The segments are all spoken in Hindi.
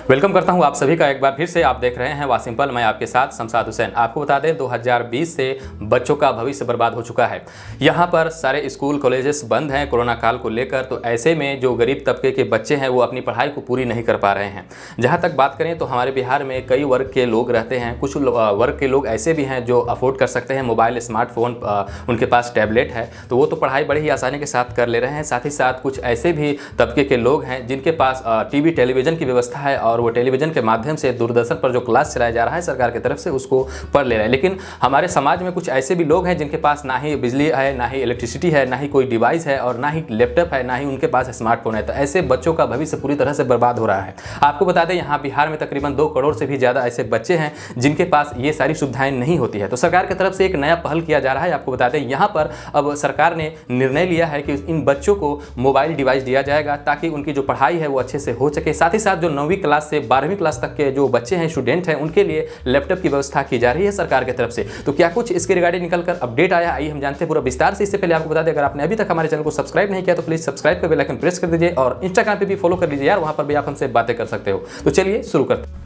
वेलकम करता हूं आप सभी का एक बार फिर से। आप देख रहे हैं वासिम्पल, मैं आपके साथ शमशाद हुसैन। आपको बता दें 2020 से बच्चों का भविष्य बर्बाद हो चुका है। यहां पर सारे स्कूल कॉलेजेस बंद हैं कोरोना काल को लेकर। तो ऐसे में जो गरीब तबके के बच्चे हैं वो अपनी पढ़ाई को पूरी नहीं कर पा रहे हैं। जहां तक बात करें तो हमारे बिहार में कई वर्ग के लोग रहते हैं। कुछ वर्ग के लोग ऐसे भी हैं जो अफोर्ड कर सकते हैं मोबाइल, स्मार्टफोन, उनके पास टैबलेट है, तो वो तो पढ़ाई बड़ी ही आसानी के साथ कर ले रहे हैं। साथ ही साथ कुछ ऐसे भी तबके के लोग हैं जिनके पास टीवी टेलीविज़न की व्यवस्था है और वो टेलीविज़न के माध्यम से दूरदर्शन पर जो क्लास चलाया जा रहा है सरकार की तरफ से उसको पढ़ ले रहे हैं। लेकिन हमारे समाज में कुछ ऐसे भी लोग हैं जिनके पास ना ही बिजली है, ना ही इलेक्ट्रिसिटी है, ना ही कोई डिवाइस है और ना ही लैपटॉप है, ना ही उनके पास स्मार्टफोन है। तो ऐसे बच्चों का भविष्य पूरी तरह से बर्बाद हो रहा है। आपको बता दें यहाँ बिहार में तकरीबन 2 करोड़ से भी ज़्यादा ऐसे बच्चे हैं जिनके पास ये सारी सुविधाएं नहीं होती है। तो सरकार की तरफ से एक नया पहल किया जा रहा है। आपको बता दें यहाँ पर अब सरकार ने निर्णय लिया है कि इन बच्चों को मोबाइल डिवाइस दिया जाएगा ताकि उनकी जो पढ़ाई है वो अच्छे से हो सके। साथ ही साथ जो 9वीं क्लास से 12वीं क्लास तक के जो बच्चे हैं, स्टूडेंट हैं, उनके लिए लैपटॉप की व्यवस्था की जा रही है सरकार की तरफ से। तो क्या कुछ इसके रिगार्डिंग निकल कर अपडेट आया, आइए हम जानते हैं पूरा विस्तार से। इससे पहले आपको बता दें अगर आपने अभी तक हमारे चैनल को सब्सक्राइब नहीं किया तो प्लीज सब्सक्राइब कर बेल आइकन प्रेस कर दीजिए और इंस्टाग्राम पे भी फॉलो कर लीजिए यार, वहां पर भी आप हमसे बातें कर सकते हो। तो चलिए शुरू करते हैं।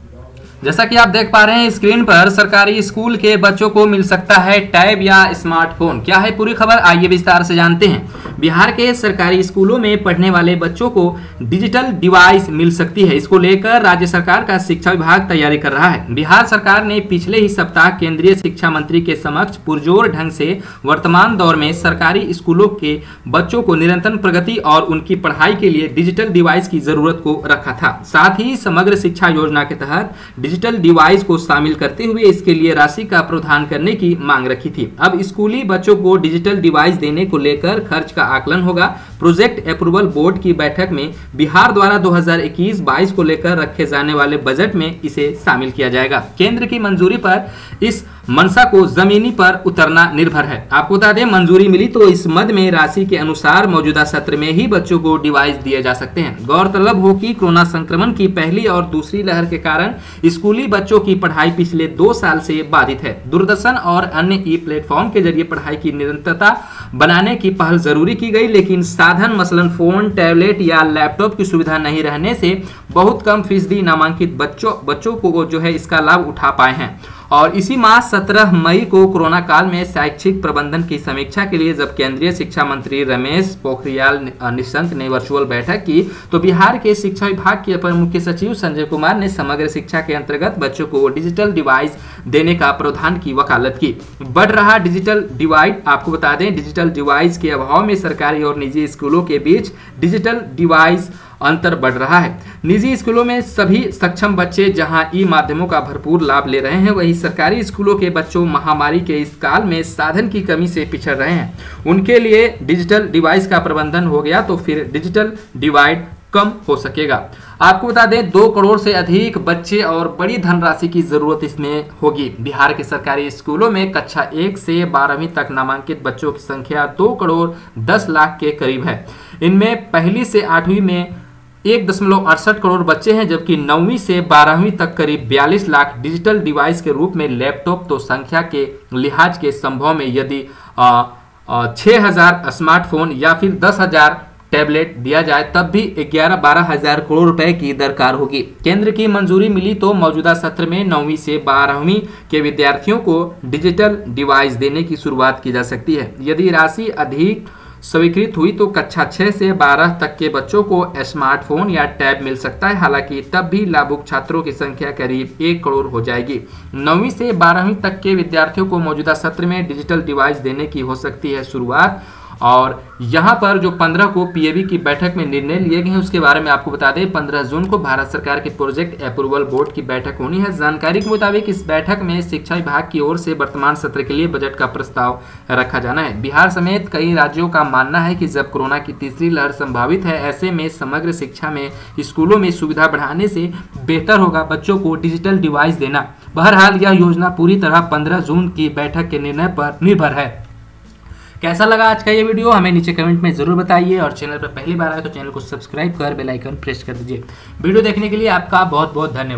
जैसा कि आप देख पा रहे हैं स्क्रीन पर, सरकारी स्कूल के बच्चों को मिल सकता है टैब या स्मार्टफोन। क्या है पूरी खबर, आइए विस्तार से जानते हैं। बिहार के सरकारी स्कूलों में पढ़ने वाले बच्चों को डिजिटल डिवाइस मिल सकती है। इसको लेकर राज्य सरकार का शिक्षा विभाग तैयारी कर रहा है। बिहार सरकार ने पिछले ही सप्ताह केंद्रीय शिक्षा मंत्री के समक्ष पुरजोर ढंग से वर्तमान दौर में सरकारी स्कूलों के बच्चों को निरंतर प्रगति और उनकी पढ़ाई के लिए डिजिटल डिवाइस की जरूरत को रखा था। साथ ही समग्र शिक्षा योजना के तहत डिजिटल डिवाइस को शामिल करते हुए इसके लिए राशि का प्रावधान करने की मांग रखी थी। अब स्कूली बच्चों को डिजिटल डिवाइस देने को लेकर खर्च का आकलन होगा। प्रोजेक्ट अप्रूवल बोर्ड की बैठक में बिहार द्वारा 2021-22 को लेकर रखे जाने वाले बजट में इसे शामिल किया जाएगा। केंद्र की मंजूरी पर इस मंशा को जमीनी पर उतरना निर्भर है। आपको बता दें मंजूरी मिली तो इस मद में राशि के अनुसार मौजूदा सत्र में ही बच्चों को डिवाइस दिए जा सकते हैं। गौरतलब हो कि कोरोना संक्रमण की पहली और दूसरी लहर के कारण स्कूली बच्चों की पढ़ाई पिछले 2 साल से बाधित है। दूरदर्शन और अन्य ई प्लेटफॉर्म के जरिए पढ़ाई की निरंतरता बनाने की पहल जरूरी की गई, लेकिन साधन मसलन फोन, टैबलेट या लैपटॉप की सुविधा नहीं रहने से बहुत कम फीसदी नामांकित बच्चों को जो है इसका लाभ उठा पाए हैं। और इसी माह 17 मई को कोरोना काल में शैक्षिक प्रबंधन की समीक्षा के लिए जब केंद्रीय शिक्षा मंत्री रमेश पोखरियाल निशंक ने वर्चुअल बैठक की तो बिहार के शिक्षा विभाग के अपर मुख्य सचिव संजय कुमार ने समग्र शिक्षा के अंतर्गत बच्चों को डिजिटल डिवाइस देने का प्रावधान की वकालत की। बढ़ रहा डिजिटल डिवाइड, आपको बता दें डिजिटल डिवाइस के अभाव में सरकारी और निजी स्कूलों के बीच डिजिटल डिवाइस अंतर बढ़ रहा है। निजी स्कूलों में सभी सक्षम बच्चे जहां ई माध्यमों का भरपूर लाभ ले रहे हैं, वहीं सरकारी स्कूलों के बच्चों महामारी के इस काल में साधन की कमी से पिछड़ रहे हैं। उनके लिए डिजिटल डिवाइस का प्रबंधन हो गया तो फिर डिजिटल डिवाइड कम हो सकेगा। आपको बता दें 2 करोड़ से अधिक बच्चे और बड़ी धनराशि की जरूरत इसमें होगी। बिहार के सरकारी स्कूलों में कक्षा 1 से 12वीं तक नामांकित बच्चों की संख्या 2 करोड़ 10 लाख के करीब है। इनमें पहली से 8वीं में 1.68 करोड़ बच्चे हैं, जबकि 9वीं से 12वीं तक करीब 42 लाख डिजिटल डिवाइस के रूप में लैपटॉप। तो संख्या के लिहाज के संभव में यदि 6,000 स्मार्टफोन या फिर 10,000 टैबलेट दिया जाए तब भी 11-12 हजार करोड़ रुपए की दरकार होगी। केंद्र की मंजूरी मिली तो मौजूदा सत्र में 9वीं से 12वीं के विद्यार्थियों को डिजिटल डिवाइस देने की शुरुआत की जा सकती है। यदि राशि अधिक स्वीकृत हुई तो कक्षा 6 से 12 तक के बच्चों को स्मार्टफोन या टैब मिल सकता है। हालांकि तब भी लाभुक छात्रों की संख्या करीब 1 करोड़ हो जाएगी। 9वीं से 12वीं तक के विद्यार्थियों को मौजूदा सत्र में डिजिटल डिवाइस देने की हो सकती है शुरुआत। और यहाँ पर जो 15 को पीएबी की बैठक में निर्णय लिए गए हैं उसके बारे में आपको बता दें 15 जून को भारत सरकार के प्रोजेक्ट अप्रूवल बोर्ड की बैठक होनी है। जानकारी के मुताबिक इस बैठक में शिक्षा विभाग की ओर से वर्तमान सत्र के लिए बजट का प्रस्ताव रखा जाना है। बिहार समेत कई राज्यों का मानना है कि जब कोरोना की तीसरी लहर संभावित है, ऐसे में समग्र शिक्षा में स्कूलों में सुविधा बढ़ाने से बेहतर होगा बच्चों को डिजिटल डिवाइस देना। बहरहाल यह योजना पूरी तरह 15 जून की बैठक के निर्णय पर निर्भर है। कैसा लगा आज का ये वीडियो हमें नीचे कमेंट में जरूर बताइए और चैनल पर पहली बार आए तो चैनल को सब्सक्राइब कर बेल आइकन प्रेस कर दीजिए। वीडियो देखने के लिए आपका बहुत बहुत धन्यवाद।